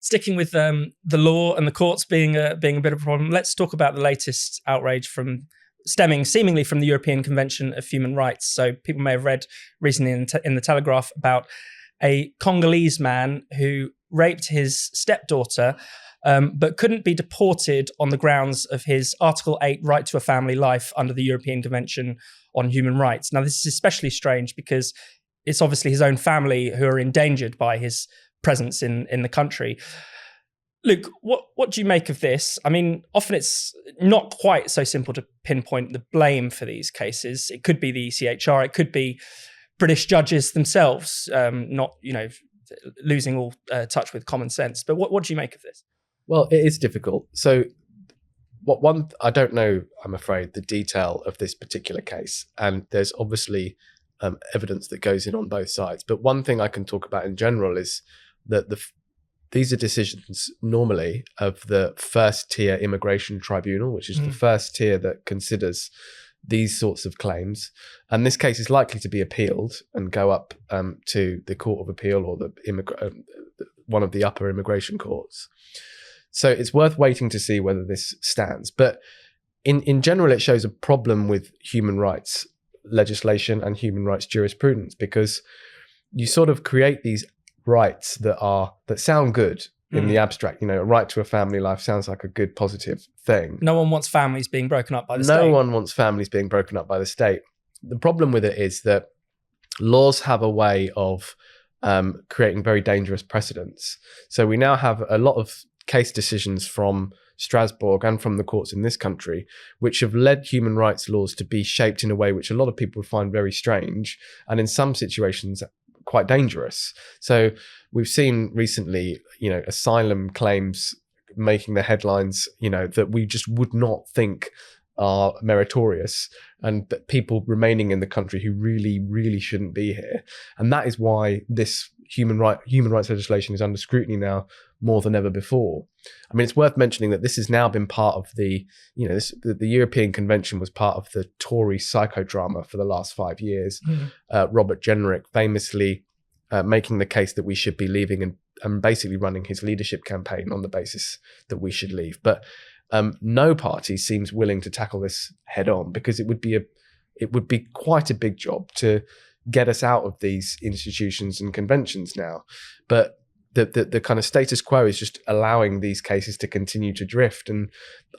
Sticking with the law and the courts being a bit of a problem, let's talk about the latest outrage stemming seemingly from the European Convention of Human Rights. So people may have read recently in the Telegraph about a Congolese man who raped his stepdaughter, but couldn't be deported on the grounds of his Article 8 right to a family life under the European Convention on Human Rights. Now, this is especially strange because it's obviously his own family who are endangered by his presence in the country. Luke, what do you make of this? I mean, often it's not quite so simple to pinpoint the blame for these cases. It could be the ECHR, it could be British judges themselves, not losing all touch with common sense. But what do you make of this? Well, it is difficult. So, I don't know, I'm afraid, the detail of this particular case, and there's obviously evidence that goes in on both sides. But one thing I can talk about in general is that these are decisions normally of the first tier immigration tribunal, which is the first tier that considers these sorts of claims. And this case is likely to be appealed and go up to the Court of Appeal or one of the upper immigration courts. So it's worth waiting to see whether this stands. But in general, it shows a problem with human rights legislation and human rights jurisprudence, because you sort of create these rights that sound good in the abstract. A right to a family life sounds like a good, positive thing. No one wants families being broken up by the state. No one wants families being broken up by the state. The problem with it is that laws have a way of creating very dangerous precedents. So we now have a lot of case decisions from Strasbourg and from the courts in this country, which have led human rights laws to be shaped in a way which a lot of people find very strange, and in some situations quite dangerous. So we've seen recently, asylum claims making the headlines, that we just would not think are meritorious, and that people remaining in the country who really, really shouldn't be here. And that is why this human rights legislation is under scrutiny now more than ever before. I mean, it's worth mentioning that this has now been part of the European Convention was part of the Tory psychodrama for the last 5 years. Robert Jenrick famously making the case that we should be leaving and basically running his leadership campaign on the basis that we should leave. But no party seems willing to tackle this head on, because it would be quite a big job to get us out of these institutions and conventions now. But the kind of status quo is just allowing these cases to continue to drift. And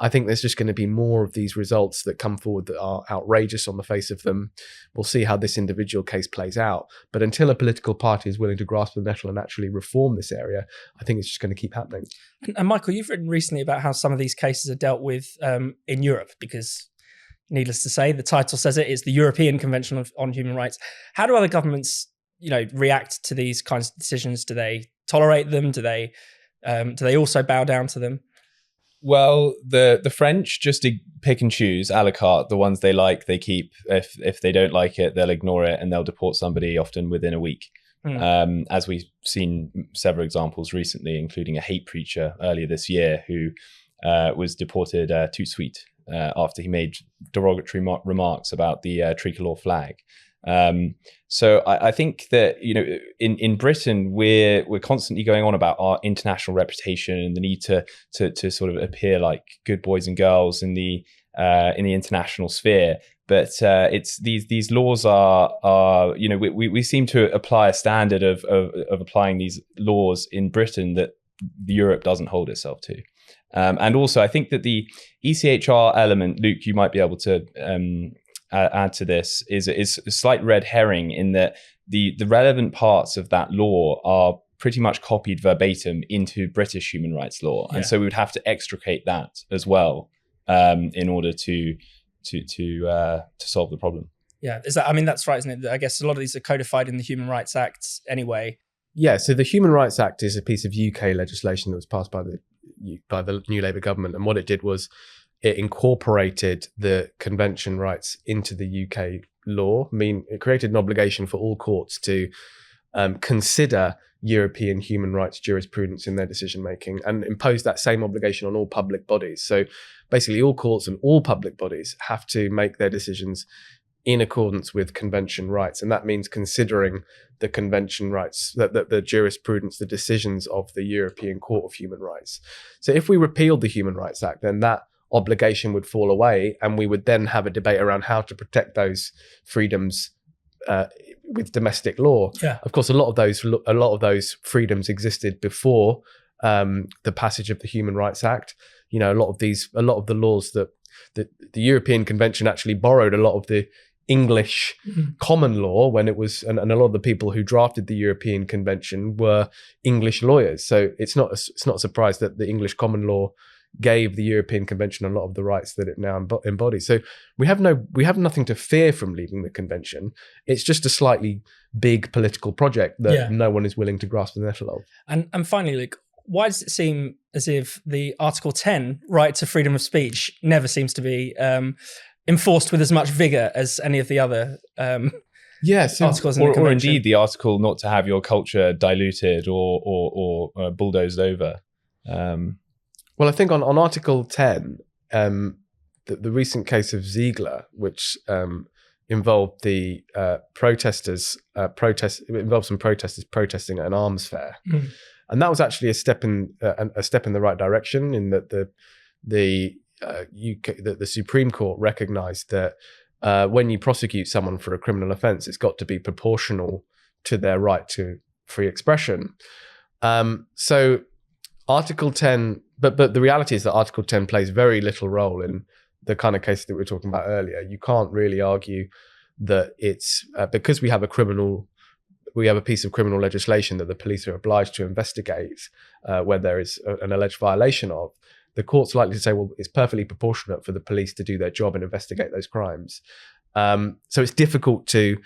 I think there's just going to be more of these results that come forward that are outrageous on the face of them. We'll see how this individual case plays out. But until a political party is willing to grasp the nettle and actually reform this area, I think it's just going to keep happening. And Michael, you've written recently about how some of these cases are dealt with in Europe, because needless to say, the title says it is the European Convention on Human Rights. How do other governments, react to these kinds of decisions? Do they tolerate them? Do they also bow down to them? Well, the French just pick and choose a la carte. The ones they like, they keep. If they don't like it, they'll ignore it, and they'll deport somebody often within a week. As we've seen several examples recently, including a hate preacher earlier this year who was deported tout de suite after he made derogatory remarks about the tricolor flag. So I think that, in Britain, we're constantly going on about our international reputation and the need to sort of appear like good boys and girls in the international sphere. But it's these laws are we seem to apply a standard of applying these laws in Britain that Europe doesn't hold itself to. And also, I think that the ECHR element, Luke, you might be able to add to this, is a slight red herring in that the relevant parts of that law are pretty much copied verbatim into British human rights law, and so we would have to extricate that as well in order to solve the problem. Yeah, that's right, isn't it? I guess a lot of these are codified in the Human Rights Act anyway. Yeah, so the Human Rights Act is a piece of UK legislation that was passed by the new Labour government, and what it did was it incorporated the convention rights into the UK law. I mean, it created an obligation for all courts to consider European human rights jurisprudence in their decision making, and impose that same obligation on all public bodies. So basically all courts and all public bodies have to make their decisions in accordance with convention rights. And that means considering the convention rights, the jurisprudence, the decisions of the European Court of Human Rights. So if we repealed the Human Rights Act, then that obligation would fall away, and we would then have a debate around how to protect those freedoms with domestic law. Yeah. Of course, a lot of those freedoms existed before the passage of the Human Rights Act. You know, a lot of the laws that the European Convention actually borrowed a lot of the English common law when it was, and a lot of the people who drafted the European Convention were English lawyers. So it's not a surprise that the English common law gave the European Convention a lot of the rights that it now embodies. So we have nothing to fear from leaving the convention. It's just a slightly big political project that no one is willing to grasp the nettle of. And finally, Luke, why does it seem as if the Article 10 right to freedom of speech never seems to be enforced with as much vigor as any of the other articles in the convention? Or indeed the article not to have your culture diluted or bulldozed over? Well, I think on Article 10, the recent case of Ziegler, which involved the protesters, involved some protesters protesting at an arms fair. And that was actually a step in the right direction, in that the Supreme Court recognised that when you prosecute someone for a criminal offence, it's got to be proportional to their right to free expression. So Article 10, but the reality is that Article 10 plays very little role in the kind of case that we were talking about earlier. You can't really argue that it's because we have a piece of criminal legislation that the police are obliged to investigate where there is an alleged violation of. The court's likely to say, well, it's perfectly proportionate for the police to do their job and investigate those crimes. So it's difficult to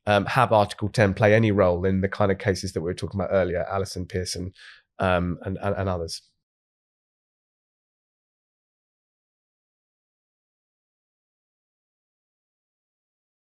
have Article 10 play any role in the kind of cases that we were talking about earlier, Alison Pearson and others.